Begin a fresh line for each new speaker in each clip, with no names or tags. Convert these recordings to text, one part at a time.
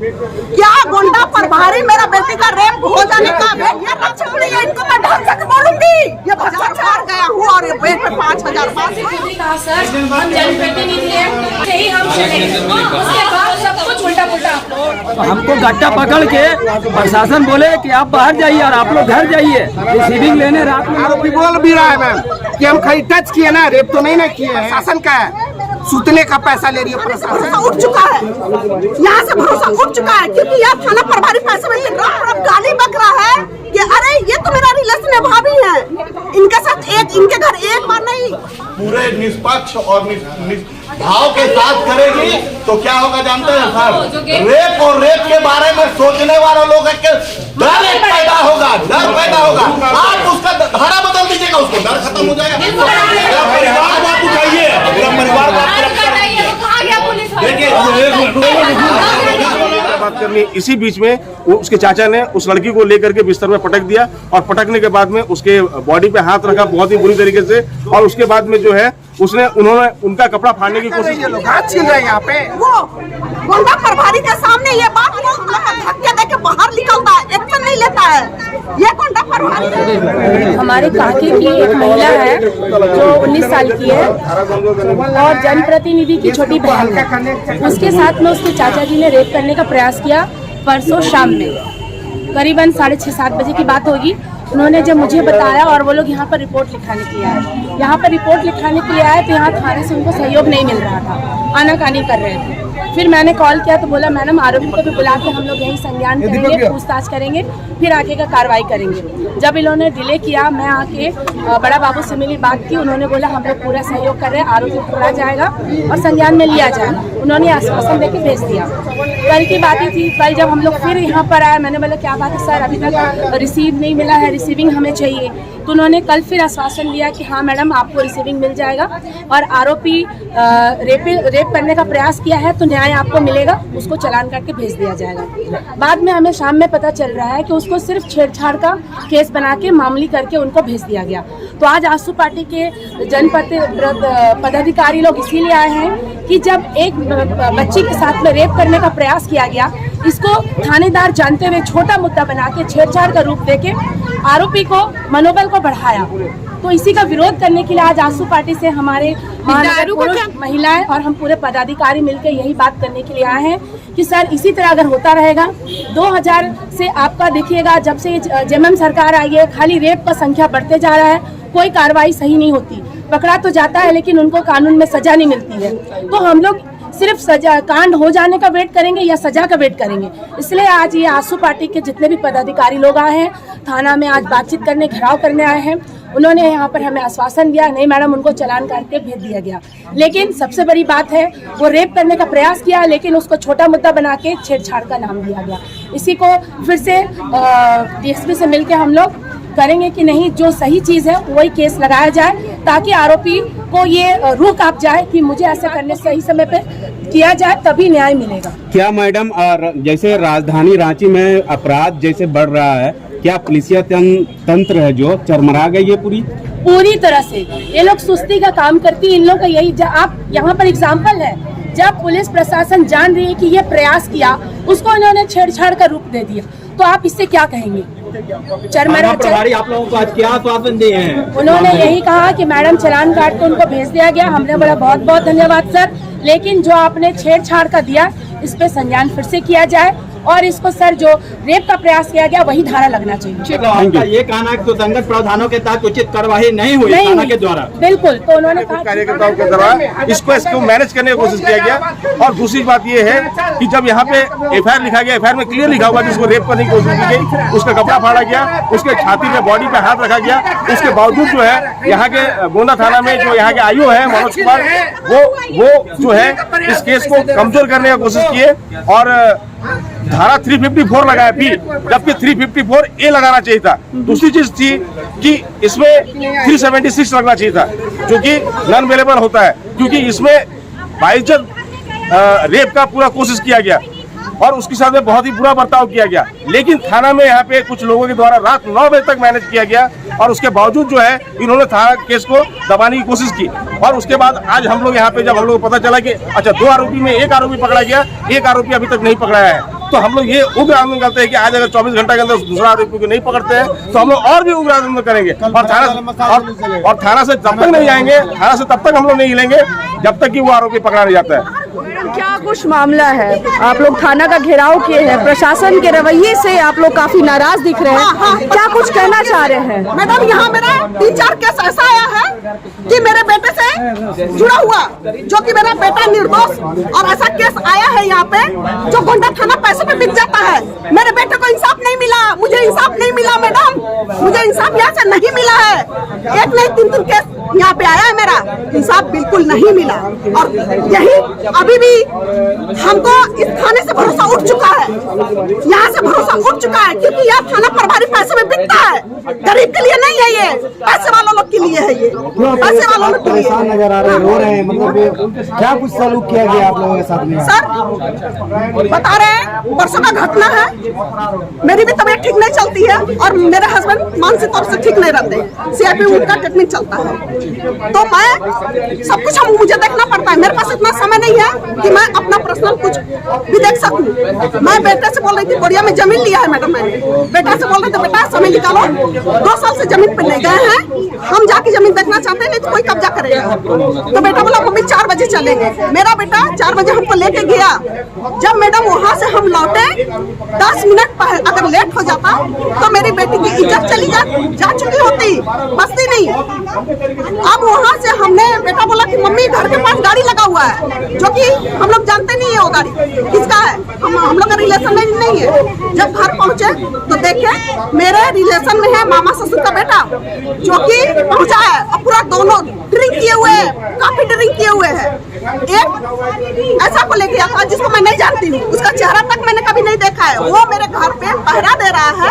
क्या गुंडा पर भारी मेरा बेटे का रेप हो जाने का इनको मैं ढंग से बोलूंगी। ये बच्चा छाड़ गया हूँ और ये बेट पे 5,000
हमको गट्टा पकड़ के प्रशासन बोले कि आप बाहर जाइए और आप लोग घर जाइए रिसीविंग लेने। रात में
आरोपी बोल भी रहा है मैम कि हम खाली टच किए ना, रेप तो नहीं ना किए हैं। शासन का है, सुतने का पैसा ले रही है प्रशासन।
उठ चुका है, यहाँ से भरोसा उठ चुका है क्योंकि यह थाना प्रभारी पैसे में गाली बक रहा है कि अरे ये तो मेरा रिलेशन भाभी है, इनके साथ इनके घर एक बार नहीं।
पूरे निष्पक्ष और भाव के साथ करेगी तो क्या होगा जानते हैं सर? रेप और रेप के बारे में सोचने वाले लोग डर पैदा होगा, डर पैदा होगा। आप उसका धारा बदल दीजिएगा, उसको डर खत्म हो जाएगा। परिवार बात उठाइए, परिवार
बात करनी। इसी बीच में उसके चाचा ने उस लड़की को लेकर के बिस्तर में पटक दिया और पटकने के बाद में उसके बॉडी पे हाथ रखा बहुत ही बुरी तरीके से, और उसके बाद में जो है उन्होंने उनका कपड़ा फाड़ने की कोशिश की।
हाथ छीन रहे हैं यहाँ पे। वो गुंडा प्रभारी के सामने ये बात धक्के देके बाहर निकलता है, एक्शन नहीं लेता है। ये गुंडा प्रभारी
हमारे काकी की एक महिला है जो 19 साल की है और जनप्रतिनिधि की छोटी बहन है। उसके साथ में उसके चाचा जी ने रेप करने का प्रयास किया परसों शाम में, करीबन 6:30-7 बजे की बात होगी। उन्होंने जब मुझे बताया और वो लोग यहाँ पर रिपोर्ट लिखाने के लिए आए, यहाँ पर रिपोर्ट लिखाने के लिए आए तो यहाँ थाने से उनको सहयोग नहीं मिल रहा था, आनाकानी कर रहे थे। फिर मैंने कॉल किया तो बोला मैडम आरोपी को भी बुला के हम लोग यही संज्ञान करेंगे, पूछताछ करेंगे, फिर आगे का कार्रवाई करेंगे। जब इन्होंने डिले किया, मैं आके बड़ा बाबू से मिली, बात की, उन्होंने बोला हम लोग पूरा सहयोग कर रहे हैं, आरोपी पकड़ा जाएगा और संज्ञान में लिया जाएगा। उन्होंने आश्वासन देके भेज दिया। कल की बात ही थी, कल जब हम लोग फिर यहाँ पर आए, मैंने बोला क्या बात है सर, अभी तक रिसीव नहीं मिला है, रिसीविंग हमें चाहिए। तो उन्होंने कल फिर आश्वासन दिया कि हाँ मैडम आपको रिसीविंग मिल जाएगा और आरोपी रेप करने का प्रयास किया है तो न्याय आपको मिलेगा, उसको चालान करके भेज दिया जाएगा। बाद में हमें शाम में पता चल रहा है कि उसको सिर्फ छेड़छाड़ का केस बना के मामूली करके उनको भेज दिया गया। तो आज आसू पार्टी के जनपद पदाधिकारी लोग इसीलिए आए हैं कि जब एक बच्ची के साथ में रेप करने का प्रयास किया गया, इसको थानेदार जानते हुए छोटा मुद्दा बना के छेड़छाड़ का रूप देके आरोपी को मनोबल को बढ़ाया। तो इसी का विरोध करने के लिए आज आसू पार्टी से हमारे महिलाएं और हम पूरे पदाधिकारी मिलकर यही बात करने के लिए आए हैं कि सर इसी तरह अगर होता रहेगा, 2000 से आपका देखिएगा जब से जेएमएम सरकार आई है, खाली रेप का संख्या बढ़ते जा रहा है, कोई कार्रवाई सही नहीं होती, पकड़ा तो जाता है लेकिन उनको कानून में सजा नहीं मिलती है। तो हम लोग सिर्फ सजा कांड हो जाने का वेट करेंगे या सजा का वेट करेंगे? इसलिए आज ये आसू पार्टी के जितने भी पदाधिकारी लोग आए हैं थाना में, आज बातचीत करने, घेराव करने आए हैं। उन्होंने यहाँ पर हमें आश्वासन दिया, नहीं मैडम उनको चालान करके भेज दिया गया। लेकिन सबसे बड़ी बात है वो रेप करने का प्रयास किया लेकिन उसको छोटा मुद्दा बना के छेड़छाड़ का नाम दिया गया। इसी को फिर से डीएसपी से मिलकर हम लोग करेंगे कि नहीं, जो सही चीज़ है वही केस लगाया जाए ताकि आरोपी को ये रूह कांप जाए कि मुझे ऐसा करने सही समय पे किया जाए, तभी न्याय मिलेगा।
क्या मैडम जैसे राजधानी रांची में अपराध जैसे बढ़ रहा है, क्या पुलिसिया तंत्र है जो चरमरा गई है पूरी
तरह से? ये लोग सुस्ती का काम करती है। इन लोग का यही आप यहाँ पर एग्जाम्पल है, जब पुलिस प्रशासन जान रही है कि ये प्रयास किया, उसको इन्होंने छेड़छाड़ का रूप दे दिया, तो आप इससे क्या कहेंगे?
प्रभारी आप लोगों को आज क्या आश्वासन दिए हैं?
उन्होंने यही कहा कि मैडम चालान काट के उनको भेज दिया गया। हमने बोला बहुत बहुत धन्यवाद सर, लेकिन जो आपने छेड़छाड़ का दिया इस पे संज्ञान फिर से किया जाए और इसको सर जो रेप का प्रयास किया गया वही धारा लगना चाहिए।
ये कहना है कि संगत प्रावधानों के तहत उचित कार्रवाई नहीं हुई थाना के द्वारा।
बिल्कुल, तो उन्होंने
कार्यकर्ताओं के द्वारा इसको मैनेज करने की कोशिश किया गया। और दूसरी बात ये है कि जब यहाँ पे एफआईआर लिखा गया, एफआईआर में क्लियर लिखा हुआ जिसको रेप करने की कोशिश की गई, उसका कपड़ा फाड़ा गया, उसके छाती पे, बॉडी पे हाथ रखा गया। उसके बावजूद जो है यहाँ के गोंदा थाना में जो यहाँ के आईओ है मनोज कुमार, वो जो है इस केस को कमजोर करने की कोशिश किए और धारा 354 लगाया भी, जबकि 354A लगाना चाहिए था। दूसरी चीज थी कि इसमें 376 लगना चाहिए था, जो कि नॉन अवेलेबल होता है, क्योंकि इसमें बाइज्जत रेप का पूरा कोशिश किया गया और उसके साथ में बहुत ही बुरा बर्ताव किया गया। लेकिन थाना में यहाँ पे कुछ लोगों के द्वारा रात 9 बजे तक मैनेज किया गया और उसके बावजूद जो है इन्होंने थाना केस को दबाने की कोशिश की। और उसके बाद आज हम लोग यहाँ पे जब हम लोग को पता चला कि अच्छा 2 आरोपी में 1 आरोपी पकड़ा गया, 1 आरोपी अभी तक नहीं पकड़ा है, तो हम लोग ये उग्र आंदोलन करते हैं कि आज अगर 24 घंटे के अंदर दूसरा आरोपी को नहीं पकड़ते हैं तो हम लोग और भी उग्र आंदोलन करेंगे और थाना से जब तक नहीं आएंगे, थाना से तब तक हम लोग नहीं हिलेंगे जब तक कि वो आरोपी पकड़ा नहीं जाता है।
क्या कुछ मामला है, आप लोग थाना का घेराव किए हैं, प्रशासन के रवैये से आप लोग काफी नाराज दिख रहे हैं, क्या कुछ कहना चाह रहे हैं?
मैडम, यहाँ मेरा 3-4 केस ऐसा आया है कि मेरे बेटे से जुड़ा हुआ, जो कि मेरा बेटा निर्दोष, और ऐसा केस आया है यहाँ पे जो गोंडा थाना पैसे पे बिक जाता है। मेरे बेटे को इंसाफ नहीं मिला, मुझे इंसाफ नहीं मिला मैडम, मुझे इंसाफ यहाँ से नहीं मिला है। एक नहीं 3 केस यहाँ पे आया है, मेरा इंसाफ बिल्कुल नहीं मिला। और यही अभी भी हमको इस थाने से भरोसा उठ चुका है, यहाँ से भरोसा उठ चुका है, क्योंकि यह थाना प्रभारी पैसे में बिकता है। गरीब के लिए नहीं है, ये पैसे वालों लोग के लिए है। ये पैसे वालों लोग
परेशान नजर आ रहे हैं, रो रहे हैं, मतलब क्या कुछ सलूक किया गया आप लोगों के साथ में?
सर बता रहे हैं, परसों का घटना है, मेरी भी तबीयत ठीक नहीं चलती है और मेरे हस्बैंड मानसिक तौर से ठीक नहीं रहते, सीआरपी उनका ट्रीटमेंट चलता है, तो मैं सब कुछ मुझे देखना पड़ता है। मेरे पास इतना समय नहीं है कि मैं अपना पर्सनल कुछ भी देख सकूं। मैं बेटे से बोल रही थी, कोरिया में जमीन लिया है मैडम, मैंने बेटा से बोल रहे थे बेटा समय निकालो, 2 साल से जमीन पे नहीं गए हैं, हम जाके जमीन देखना चाहते हैं, नहीं तो कोई कब्जा करेगा। तो बेटा बोला मम्मी 4 बजे चलेंगे। मेरा बेटा 4 बजे हमको लेके गया। जब मैडम वहाँ से हम लौटे 10 मिनट अगर लेट हो जाता तो मेरी बेटी की इज्जत चली जा चुकी होती, बसती नहीं। अब वहाँ से हमने, बेटा बोला कि मम्मी घर के पास गाड़ी लगा हुआ है, जो कि हम लोग जानते नहीं है वो गाड़ी किसका है, हम लोग का रिलेशन नहीं है। जब घर पहुँचे तो देखे मेरे रिलेशन में है मामा ससुर का बेटा, जो कि पहुँचा है और पूरा दोनों ड्रिंक किए हुए हैं, काफी ड्रिंक किए हुए हैं। एक ऐसा को लेके आता जिसको मैं नहीं जानती हूँ, उसका चेहरा तक मैंने कभी नहीं देखा है, वो मेरे घर पे पहरा दे रहा है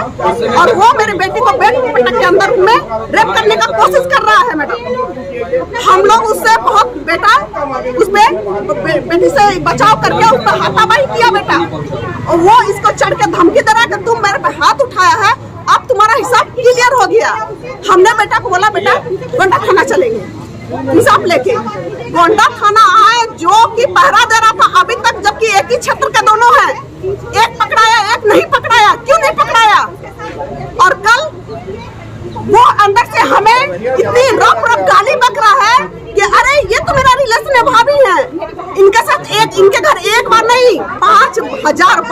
और वो मेरी बेटी को बेड के अंदर में रेप करने का कोशिश कर रहा है। मैडम हम लोग उससे बहुत बेटा उसपे बेटी से बचाव करके उस पर हाथापाई किया बेटा, और वो इसको चढ़ के धमकी दे रहा है कि तुम मेरे पे हाथ उठाया है, अब तुम्हारा हिसाब क्लियर हो गया। हमने बेटा को बोला बेटा गोंडा थाना चलेंगे हिसाब लेके। गोंडा थाना आए, जो कि पहरा दे रहा था अभी तक, जबकि एक ही क्षेत्र के दोनों हैं, एक पकड़ाया एक नहीं पकड़ाया। क्यों नहीं पकड़ाया? और कल वो अंदर से हमें इतनी रफ गाली बक रहा है कि अरे ये तो मेरा रिलेशन है, भाभी है, इनके साथ इनके घर एक बार नहीं 5000 बार